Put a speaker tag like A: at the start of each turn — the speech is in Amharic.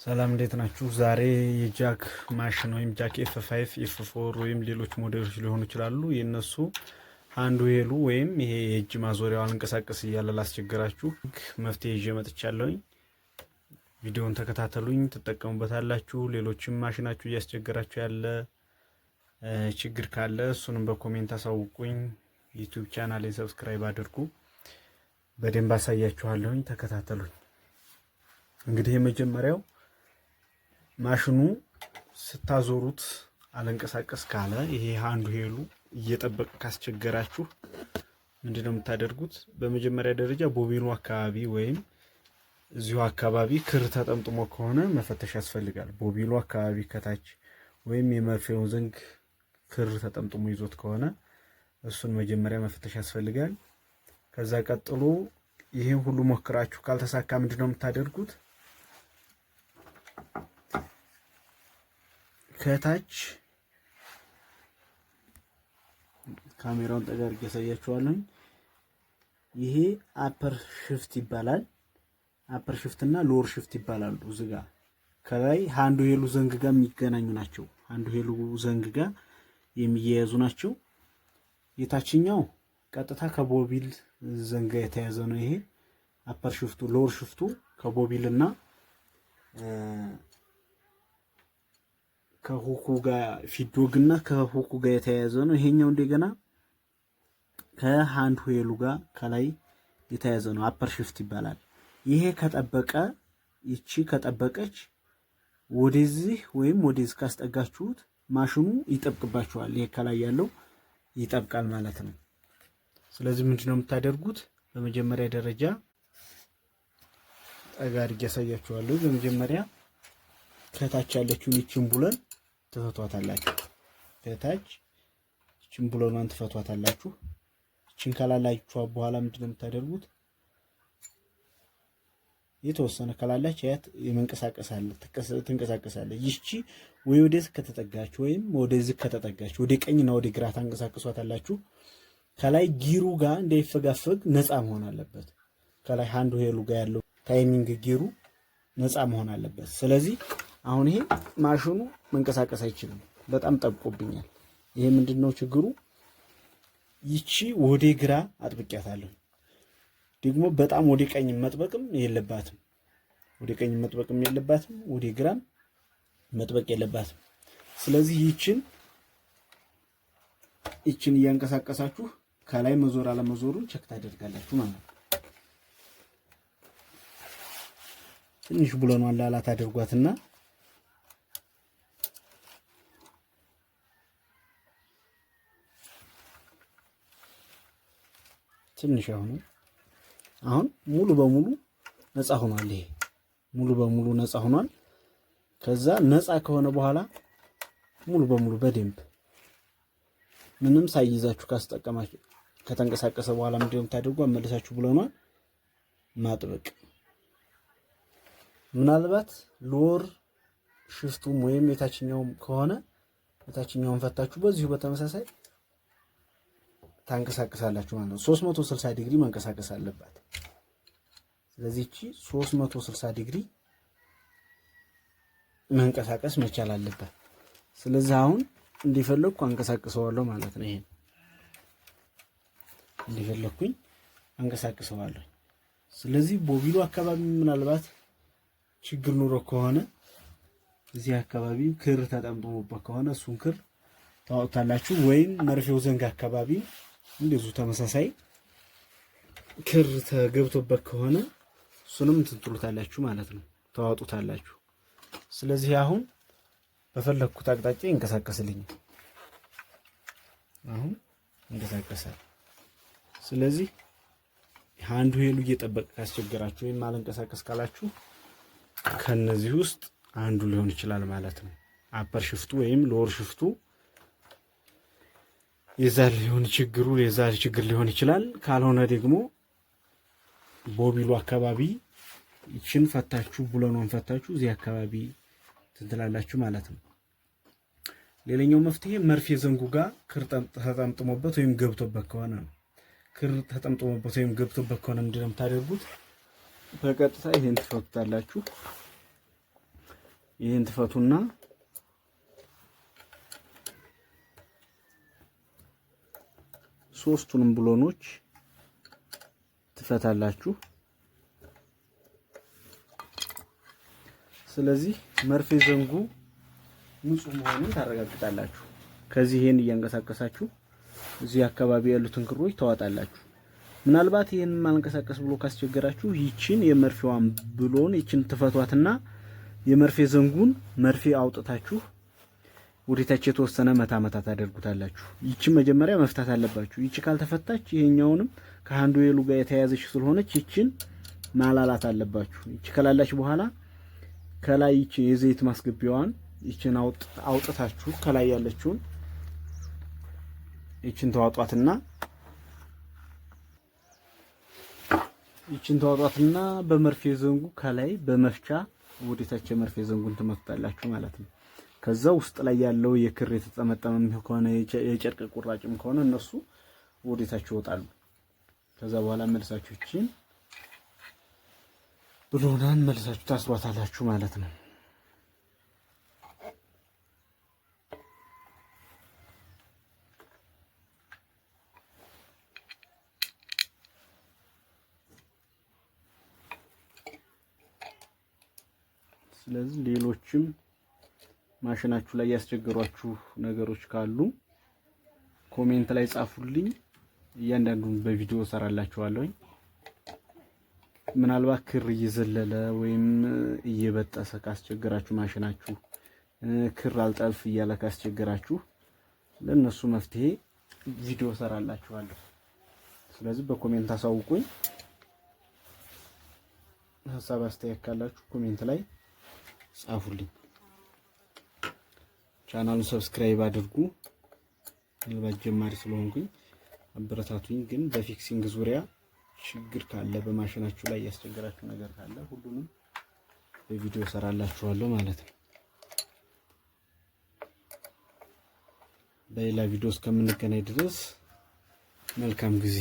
A: ሰላም እንዴት ናችሁ? ዛሬ የጃክ ማሽን ወይም ጃክ ኤፍ5 ኤፍ4 ወይም ሌሎች ሞዴሎች ሊሆኑ ይችላሉ የነሱ አንዱ ሄሉ ወይም ይሄ የእጅ ማዞሪያው አንቀሳቀስ እያለ ላስቸገራችሁ መፍትሄ ይዤ መጥቻለሁኝ። ቪዲዮውን ተከታተሉኝ፣ ትጠቀሙበታላችሁ። ሌሎችም ማሽናችሁ እያስቸገራችሁ ያለ ችግር ካለ እሱንም በኮሜንት አሳውቁኝ። ዩቲዩብ ቻናሌን ሰብስክራይብ አድርጉ። በደንብ አሳያችኋለሁኝ፣ ተከታተሉኝ። እንግዲህ የመጀመሪያው ማሽኑ ስታዞሩት አለንቀሳቀስ ካለ ይሄ አንዱ ሄሉ እየጠበቀ ካስቸገራችሁ ምንድነው የምታደርጉት? በመጀመሪያ ደረጃ ቦቢኑ አካባቢ ወይም እዚሁ አካባቢ ክር ተጠምጥሞ ከሆነ መፈተሽ ያስፈልጋል። ቦቢኑ አካባቢ ከታች ወይም የመርፌውን ዘንግ ክር ተጠምጥሞ ይዞት ከሆነ እሱን መጀመሪያ መፈተሽ ያስፈልጋል። ከዛ ቀጥሎ ይሄን ሁሉ ሞክራችሁ ካልተሳካ ምንድነው የምታደርጉት? ከታች ካሜራውን ጠጋ አድርጌ ያሳያችኋለሁ። ይሄ አፐር ሽፍት ይባላል። አፐር ሽፍት እና ሎወር ሽፍት ይባላሉ። እዚህ ጋር ከላይ አንዱ ሄሉ ዘንግ ጋር የሚገናኙ ናቸው። አንዱ ሄሉ ዘንግ ጋር የሚያያዙ ናቸው። የታችኛው ቀጥታ ከቦቢል ዘንግ ጋር የተያዘ ነው። ይሄ አፐር ሽፍቱ። ሎወር ሽፍቱ ከቦቢል እና ከሁኩ ጋር ፊዶግና ከሁኩ ጋር የተያያዘ ነው። ይሄኛው እንደገና ከሃንድ ሄሉ ጋር ከላይ የተያያዘ ነው። አፐር ሽፍት ይባላል። ይሄ ከጠበቀ ይቺ ከጠበቀች ወደዚህ ወይም ወደዚህ ካስጠጋችሁት ማሽኑ ይጠብቅባችኋል። ይሄ ከላይ ያለው ይጠብቃል ማለት ነው። ስለዚህ ምንድነው የምታደርጉት? በመጀመሪያ ደረጃ ጠጋ አድርጌ ያሳያችኋለሁ። በመጀመሪያ ከታች ያለችውን ይችን ቡለን ትፈቷታላችሁ። ከታች ይችን ቡለኗን ትፈቷታላችሁ። ይችን ካላላችሁ በኋላ ምንድነው የምታደርጉት? የተወሰነ ካላላች ያት ትንቀሳቀሳለች። ይቺ ወይ ወደዚህ ከተጠጋች ወይም ወደዚህ ከተጠጋች ወደ ቀኝና ወደ ግራ ታንቀሳቅሷታላችሁ። ከላይ ጊሩ ጋር እንዳይፈጋፈግ ነፃ መሆን አለበት። ከላይ አንዱ ሄሉ ጋር ያለው ታይሚንግ ጊሩ ነፃ መሆን አለበት። ስለዚህ አሁን ይሄ ማሽኑ መንቀሳቀስ አይችልም። በጣም ጠብቆብኛል። ይሄ ምንድነው ችግሩ? ይቺ ወደ ግራ አጥብቂያታለሁ። ደግሞ በጣም ወደ ቀኝ መጥበቅም የለባትም። ወደ ቀኝ መጥበቅም የለባትም፣ ወደ ግራም መጥበቅ የለባትም። ስለዚህ ይችን እያንቀሳቀሳችሁ ከላይ መዞር አለመዞሩን ቸክ ታደርጋላችሁ ማለት ነው። ትንሽ ቡለኗን ላላት አድርጓትና ትንሽ አሁን ሙሉ በሙሉ ነፃ ሆኗል። ይሄ ሙሉ በሙሉ ነፃ ሆኗል። ከዛ ነፃ ከሆነ በኋላ ሙሉ በሙሉ በደንብ ምንም ሳይይዛችሁ ካስጠቀማችሁ ከተንቀሳቀሰ በኋላ ምንድነው የምታደርጉ? አመለሳችሁ ብለናል ማጥበቅ። ምናልባት ሎወር ሽፍቱም ወይም የታችኛውም ከሆነ የታችኛውን ፈታችሁ በዚሁ በተመሳሳይ ታንቀሳቀሳላችሁ ማለት ነው። 360 ዲግሪ መንቀሳቀስ አለባት። ስለዚህ እቺ 360 ዲግሪ መንቀሳቀስ መቻል አለባት። ስለዚህ አሁን እንዲፈለኩ አንቀሳቅሰዋለሁ ማለት ነው። ይሄን እንዲፈለኩኝ አንቀሳቅሰዋለሁ። ስለዚህ ቦቢሉ አካባቢ ምናልባት ችግር ኑሮ ከሆነ እዚህ አካባቢ ክር ተጠምጥሞበት ከሆነ እሱን ክር ታወጣላችሁ። ወይም መርፌው ዘንግ አካባቢ እንደዚሁ ተመሳሳይ ክር ተገብቶበት ከሆነ እሱንም ትጥሉታላችሁ ማለት ነው፣ ታወጡታላችሁ። ስለዚህ አሁን በፈለኩት አቅጣጫ ይንቀሳቀስልኝ። አሁን ይንቀሳቀሳል። ስለዚህ አንዱ ሄሉ እየጠበቀ ካስቸገራችሁ ወይም አለንቀሳቀስ ካላችሁ ከነዚህ ውስጥ አንዱ ሊሆን ይችላል ማለት ነው። አፐር ሽፍቱ ወይም ሎወር ሽፍቱ የዛሬ ችግር ሊሆን ይችላል። ካልሆነ ደግሞ ቦቢሉ አካባቢ ይችን ፈታችሁ ቡለኗን ፈታችሁ እዚህ አካባቢ ትንትላላችሁ ማለት ነው። ሌላኛው መፍትሄ መርፌ ዘንጉ ጋር ክር ተጠምጥሞበት ወይም ገብቶበት ከሆነ ነው። ክር ተጠምጥሞበት ወይም ገብቶበት ከሆነ ምንድነው የምታደርጉት? በቀጥታ ይሄን ትፈቱታላችሁ። ይሄን ትፈቱና ሶስቱንም ብሎኖች ትፈታላችሁ። ስለዚህ መርፌ ዘንጉ ንጹህ መሆኑን ታረጋግጣላችሁ። ከዚህ ይሄን እያንቀሳቀሳችሁ እዚህ አካባቢ ያሉትን ክሮች ታዋጣላችሁ። ምናልባት ይሄን ማንቀሳቀስ ብሎ ካስቸገራችሁ ይቺን የመርፌዋን ብሎን ይቺን ትፈቷትና የመርፌ ዘንጉን መርፌ አውጥታችሁ ወዲታች የተወሰነ መታ ታደርጉታላችሁ። ይቺ መጀመሪያ መፍታት አለባችሁ። ይቺ ካልተፈታች ይሄኛውንም ከአንዱ የሉ ጋር የተያያዘች ስለሆነች ይቺን ማላላት አለባችሁ። ይቺ ከላላች በኋላ ከላይ ይቺ የዘይት ማስገቢያዋን ይቺን አውጥታችሁ ከላይ ያለችውን ይቺን ተዋጧትና በመርፌ ዘንጉ ከላይ በመፍቻ ወዲታች የመርፌ ዘንጉን ትመታላችሁ ማለት ነው። ከዛ ውስጥ ላይ ያለው የክር የተጠመጠመም ከሆነ የጨርቅ ቁራጭም ከሆነ እነሱ ወዲታች ይወጣሉ። ከዛ በኋላ መልሳችሁ ይቺን ብሎናን መልሳችሁ ታስሯታላችሁ ማለት ነው። ስለዚህ ሌሎችም ማሽናችሁ ላይ ያስቸገሯችሁ ነገሮች ካሉ ኮሜንት ላይ ጻፉልኝ። እያንዳንዱን በቪዲዮ ሰራላችኋለሁ። ምናልባት ክር እየዘለለ ወይም እየበጠሰ ካስቸገራችሁ ማሽናችሁ ክር አልጠልፍ እያለ ካስቸገራችሁ ለነሱ መፍትሄ ቪዲዮ ሰራላችኋለሁ። ስለዚህ በኮሜንት አሳውቁኝ። ሀሳብ አስተያየት ካላችሁ ኮሜንት ላይ ጻፉልኝ። ቻናሉን ሰብስክራይብ አድርጉ። ምናልባት ጀማሪ ስለሆንኩኝ አበረታቱኝ። ግን በፊክሲንግ ዙሪያ ችግር ካለ በማሽናችሁ ላይ ያስቸገራችሁ ነገር ካለ ሁሉንም በቪዲዮ ሰራላችኋለሁ ማለት ነው። በሌላ ቪዲዮ እስከምንገናኝ ድረስ መልካም ጊዜ